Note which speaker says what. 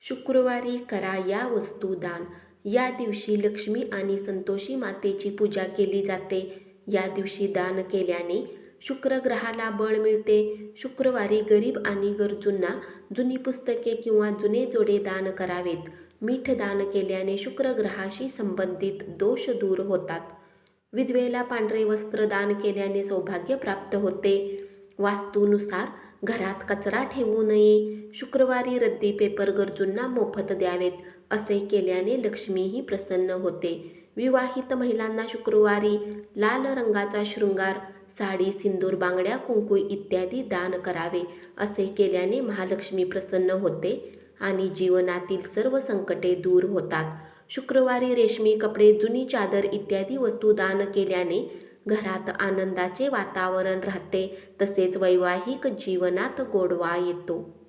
Speaker 1: शुक्रवारी करा या वस्तू दान. या दिवशी लक्ष्मी आणि संतोषी मातेची पूजा केली जाते. या दिवशी दान केल्याने शुक्र ग्रहाला बळ मिळते. शुक्रवारी गरीब आणि गरजूंना जुनी पुस्तके किंवा जुने जोडे दान करावेत. मीठ दान केल्याने शुक्र ग्रहाशी संबंधित दोष दूर होतात. विधवेला पांढरे वस्त्र दान केल्याने सौभाग्य प्राप्त होते. वास्तूनुसार घरात कचरा ठेवू नये. शुक्रवारी रद्दी पेपर गरजूंना मोफत द्यावेत. असे केल्याने लक्ष्मीही प्रसन्न होते. विवाहित महिलांना शुक्रवारी लाल रंगाचा शृंगार, साडी, सिंदूर, बांगड्या, कुंकू इत्यादी दान करावे. असे केल्याने महालक्ष्मी प्रसन्न होते आणि जीवनातील सर्व संकटे दूर होतात. शुक्रवारी रेशमी कपडे, जुनी चादर इत्यादी वस्तू दान केल्याने घरात आनंदाचे वातावरण राहते. तसेच वैवाहिक जीवनात गोडवा येतो.